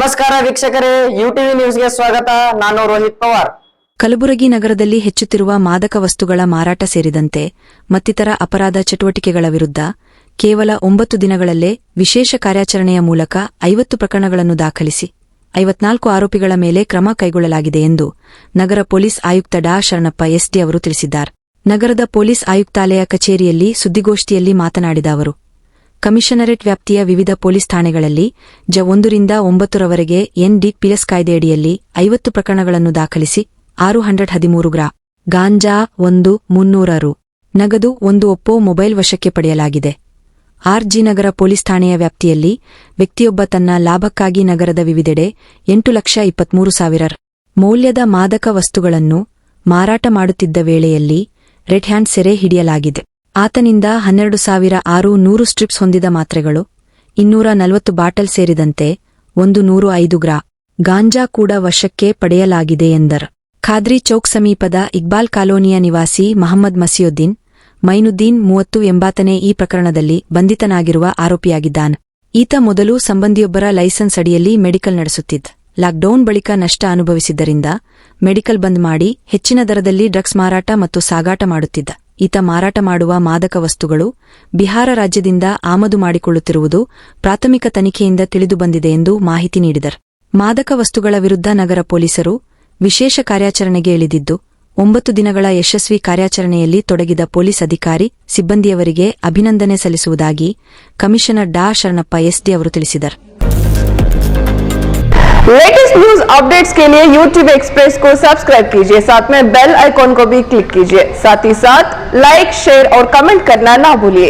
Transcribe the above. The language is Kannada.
ನಮಸ್ಕಾರ ವೀಕ್ಷಕರೇ, ಯುಟಿವಿ ನ್ಯೂಸ್ಗೆ ಸ್ವಾಗತ. ನಾನು ರೋಹಿತ್ ಪವಾರ್. ಕಲಬುರಗಿ ನಗರದಲ್ಲಿ ಹೆಚ್ಚುತ್ತಿರುವ ಮಾದಕ ವಸ್ತುಗಳ ಮಾರಾಟ ಸೇರಿದಂತೆ ಮತ್ತಿತರ ಅಪರಾಧ ಚಟುವಟಿಕೆಗಳ ವಿರುದ್ಧ ಕೇವಲ 9 ದಿನಗಳಲ್ಲೇ ವಿಶೇಷ ಕಾರ್ಯಾಚರಣೆಯ ಮೂಲಕ 50 ಪ್ರಕರಣಗಳನ್ನು ದಾಖಲಿಸಿ 54 ಆರೋಪಿಗಳ ಮೇಲೆ ಕ್ರಮ ಕೈಗೊಳ್ಳಲಾಗಿದೆ ಎಂದು ನಗರ ಪೊಲೀಸ್ ಆಯುಕ್ತ ಡಾ ಶರಣಪ್ಪ ಎಸ್ಡಿ ಅವರು ತಿಳಿಸಿದ್ದಾರೆ. ನಗರದ ಪೊಲೀಸ್ ಆಯುಕ್ತಾಲಯ ಕಚೇರಿಯಲ್ಲಿ ಸುದ್ದಿಗೋಷ್ಠಿಯಲ್ಲಿ ಮಾತನಾಡಿದ ಅವರು, ಕಮಿಷನರೇಟ್ ವ್ಯಾಪ್ತಿಯ ವಿವಿಧ ಪೊಲೀಸ್ ಠಾಣೆಗಳಲ್ಲಿ ಜ 1 ರಿಂದ 9 ರವರೆಗೆ NDPS ಕಾಯ್ದೆಯಡಿಯಲ್ಲಿ 50 ಪ್ರಕರಣಗಳನ್ನು ದಾಖಲಿಸಿ 613 ಗ್ರಾ ಗಾಂಜಾ 300 ರು ನಗದು 1 ಒಪ್ಪೋ ಮೊಬೈಲ್ ವಶಕ್ಕೆ ಪಡೆಯಲಾಗಿದೆ. RG ನಗರ ಪೊಲೀಸ್ ಠಾಣೆಯ ವ್ಯಾಪ್ತಿಯಲ್ಲಿ ವ್ಯಕ್ತಿಯೊಬ್ಬ ತನ್ನ ಲಾಭಕ್ಕಾಗಿ ನಗರದ ವಿವಿಧೆಡೆ 8,23,000 ಮೌಲ್ಯದ ಮಾದಕ ವಸ್ತುಗಳನ್ನು ಮಾರಾಟ ಮಾಡುತ್ತಿದ್ದ ವೇಳೆಯಲ್ಲಿ ರೆಡ್ ಹ್ಯಾಂಡ್ ಸೆರೆ ಹಿಡಿಯಲಾಗಿದೆ. ಆತನಿಂದ 12,600 ಸ್ಟ್ರಿಪ್ಸ್ ಹೊಂದಿದ ಮಾತ್ರೆಗಳು, 240 ಬಾಟಲ್ ಸೇರಿದಂತೆ 105 ಗ್ರಾ ಗಾಂಜಾ ಕೂಡ ವಶಕ್ಕೆ ಪಡೆಯಲಾಗಿದೆ ಎಂದರು. ಖಾದ್ರಿ ಚೌಕ್ ಸಮೀಪದ ಇಕ್ಬಾಲ್ ಕಾಲೋನಿಯ ನಿವಾಸಿ ಮಹಮ್ಮದ್ ಮಸಿಯುದ್ದೀನ್ ಮೈನುದ್ದೀನ್ 30 ಎಂಬಾತನೇ ಈ ಪ್ರಕರಣದಲ್ಲಿ ಬಂಧಿತನಾಗಿರುವ ಆರೋಪಿಯಾಗಿದ್ದಾನೆ. ಈತ ಮೊದಲು ಸಂಬಂಧಿಯೊಬ್ಬರ ಲೈಸೆನ್ಸ್ ಅಡಿಯಲ್ಲಿ ಮೆಡಿಕಲ್ ನಡೆಸುತ್ತಿದ್ದ. ಲಾಕ್ಡೌನ್ ಬಳಿಕ ನಷ್ಟ ಅನುಭವಿಸಿದ್ದರಿಂದ ಮೆಡಿಕಲ್ ಬಂದ್ ಮಾಡಿ ಹೆಚ್ಚಿನ ದರದಲ್ಲಿ ಡ್ರಗ್ಸ್ ಮಾರಾಟ ಮತ್ತು ಸಾಗಾಟ ಮಾಡುತ್ತಿದ್ದ. ಈತ ಮಾರಾಟ ಮಾಡುವ ಮಾದಕ ವಸ್ತುಗಳು ಬಿಹಾರ ರಾಜ್ಯದಿಂದ ಆಮದು ಮಾಡಿಕೊಳ್ಳುತ್ತಿರುವುದು ಪ್ರಾಥಮಿಕ ತನಿಖೆಯಿಂದ ತಿಳಿದುಬಂದಿದೆ ಎಂದು ಮಾಹಿತಿ ನೀಡಿದರು. ಮಾದಕ ವಸ್ತುಗಳ ವಿರುದ್ಧ ನಗರ ಪೊಲೀಸರು ವಿಶೇಷ ಕಾರ್ಯಾಚರಣೆಗೆ ಇಳಿದಿದ್ದು 9 ದಿನಗಳ ಯಶಸ್ವಿ ಕಾರ್ಯಾಚರಣೆಯಲ್ಲಿ ತೊಡಗಿದ ಪೊಲೀಸ್ ಅಧಿಕಾರಿ ಸಿಬ್ಬಂದಿಯವರಿಗೆ ಅಭಿನಂದನೆ ಸಲ್ಲಿಸುವುದಾಗಿ ಕಮಿಷನರ್ ಡಾ ಶರಣಪ್ಪ ಎಸ್ಡಿ ಅವರು ತಿಳಿಸಿದರು. लेटेस्ट न्यूज अपडेट्स के लिए यूट्यूब एक्सप्रेस को सब्सक्राइब कीजिए, साथ में बेल आइकॉन को भी क्लिक कीजिए. साथ ही साथ लाइक, शेयर और कमेंट करना ना भूलिए.